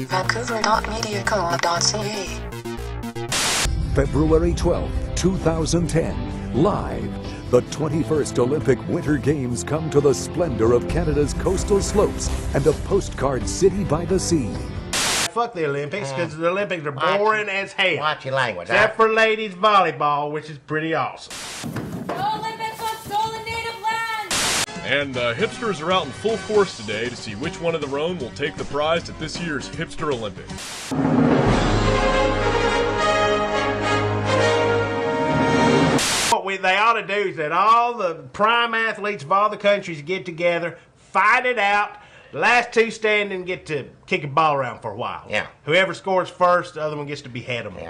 Vancouver.mediacola.ca. February 12, 2010, live. The 21st Olympic Winter Games come to the splendor of Canada's coastal slopes and a postcard city by the sea. Fuck the Olympics, because the Olympics are boring as hell. Watch your language. Except for ladies volleyball, which is pretty awesome. No Olympics on stolen native land! And hipsters are out in full force today to see which one of their own will take the prize at this year's Hipster Olympics. What they ought to do is that all the prime athletes of all the countries get together, fight it out. The last two standing get to kick a ball around for a while. Yeah. Whoever scores first, the other one gets to behead them. Yeah.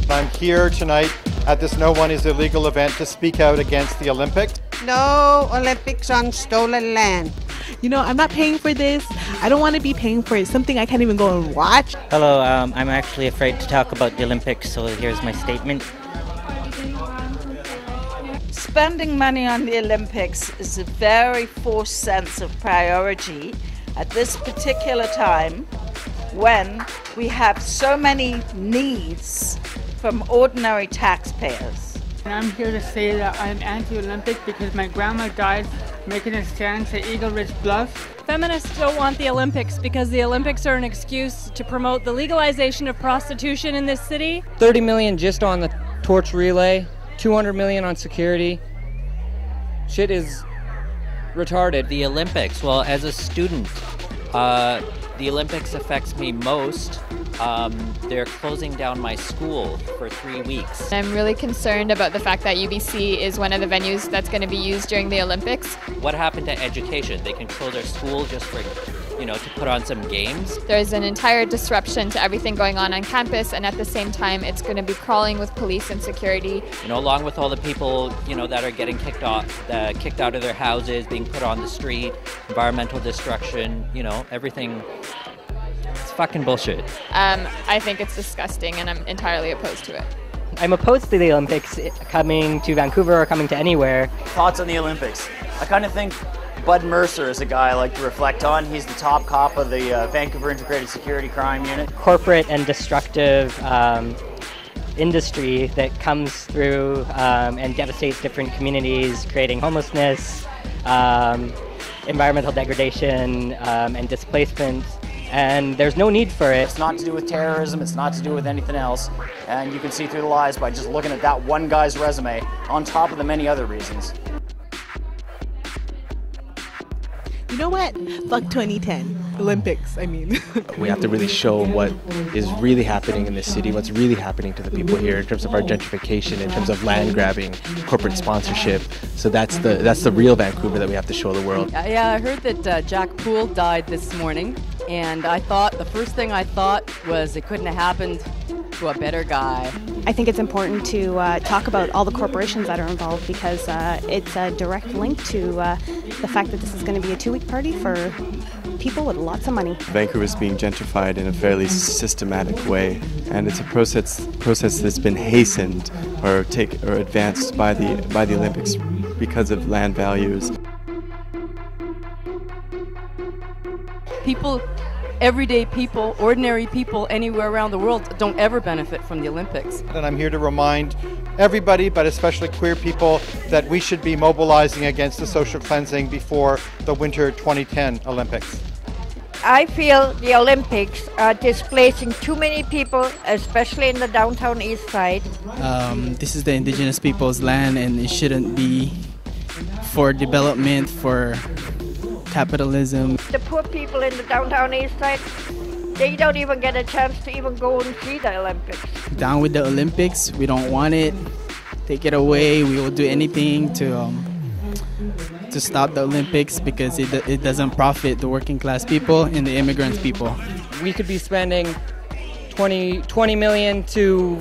I'm here tonight at this No One Is Illegal event to speak out against the Olympics. No Olympics on stolen land. You know, I'm not paying for this. I don't want to be paying for it. Something I can't even go and watch. Hello, I'm actually afraid to talk about the Olympics, so here's my statement. Spending money on the Olympics is a very forced sense of priority at this particular time when we have so many needs from ordinary taxpayers. And I'm here to say that I'm anti-Olympic because my grandma died making a stand to Eagle Ridge Bluff. Feminists don't want the Olympics because the Olympics are an excuse to promote the legalization of prostitution in this city. 30 million just on the torch relay, 200 million on security. Shit is retarded. The Olympics, well, as a student, the Olympics affects me most. They're closing down my school for 3 weeks. I'm really concerned about the fact that UBC is one of the venues that's going to be used during the Olympics. What happened to education? They can close our school just for, to put on some games. There's an entire disruption to everything going on campus, and at the same time, it's going to be crawling with police and security. Along with all the people, that are getting kicked out of their houses, being put on the street, environmental destruction, everything. It's fucking bullshit. I think it's disgusting, and I'm entirely opposed to it. I'm opposed to the Olympics coming to Vancouver or coming to anywhere. Thoughts on the Olympics? I kind of think Bud Mercer is a guy I like to reflect on. He's the top cop of the Vancouver Integrated Security Crime Unit. Corporate and destructive industry that comes through and devastates different communities, creating homelessness, environmental degradation, and displacement. And there's no need for it. It's not to do with terrorism, it's not to do with anything else. And you can see through the lies by just looking at that one guy's resume on top of the many other reasons. You know what? Fuck 2010. Olympics, I mean. We have to really show what is really happening in this city, what's really happening to the people here in terms of our gentrification, in terms of land grabbing, corporate sponsorship. So that's the real Vancouver that we have to show the world. Yeah, I heard that Jack Poole died this morning, and the first thing I thought was it couldn't have happened to a better guy. I think it's important to talk about all the corporations that are involved because it's a direct link to the fact that this is going to be a 2-week party for people with lots of money. Vancouver is being gentrified in a fairly systematic way, and it's a process that's been hastened or advanced by the Olympics because of land values. People, everyday people, ordinary people anywhere around the world don't ever benefit from the Olympics. And I'm here to remind everybody, but especially queer people, that we should be mobilizing against the social cleansing before the Winter 2010 Olympics. I feel the Olympics are displacing too many people, especially in the downtown east side. This is the indigenous people's land, and it shouldn't be for development, for capitalism. The poor people in the downtown east side, they don't even get a chance to even go and see the Olympics. Down with the Olympics, we don't want it. Take it away. We will do anything to stop the Olympics because it doesn't profit the working class people and the immigrant people. We could be spending 20 million to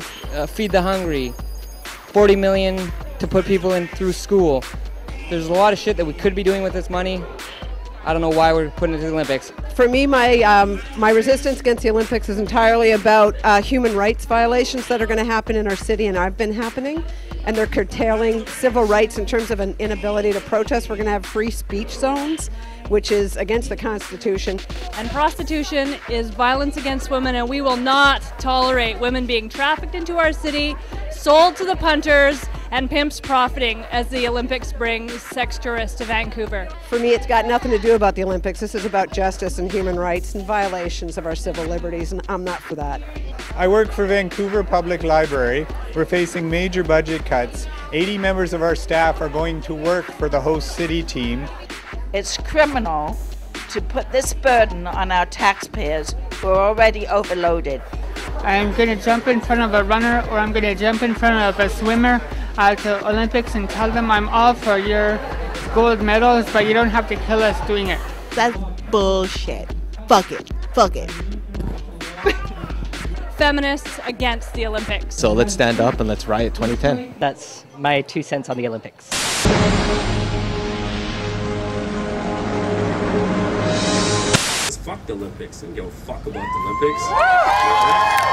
feed the hungry, 40 million to put people in through school. There's a lot of shit that we could be doing with this money, I don't know why we're putting it to the Olympics. For me, my resistance against the Olympics is entirely about human rights violations that are going to happen in our city and have been happening. And they're curtailing civil rights in terms of an inability to protest. We're going to have free speech zones, which is against the Constitution. And prostitution is violence against women, and we will not tolerate women being trafficked into our city, sold to the punters, and pimps profiting as the Olympics bring sex tourists to Vancouver. For me, it's got nothing to do about the Olympics. This is about justice and human rights and violations of our civil liberties, and I'm not for that. I work for Vancouver Public Library. We're facing major budget cuts. 80 members of our staff are going to work for the host city team. It's criminal to put this burden on our taxpayers who are already overloaded. I'm going to jump in front of a runner, or I'm going to jump in front of a swimmer at the Olympics and tell them I'm all for your gold medals, but you don't have to kill us doing it. That's bullshit. Fuck it. Fuck it. Feminists against the Olympics. So let's stand up and let's riot 2010. That's my 2 cents on the Olympics. Fuck the Olympics and go fuck about the Olympics.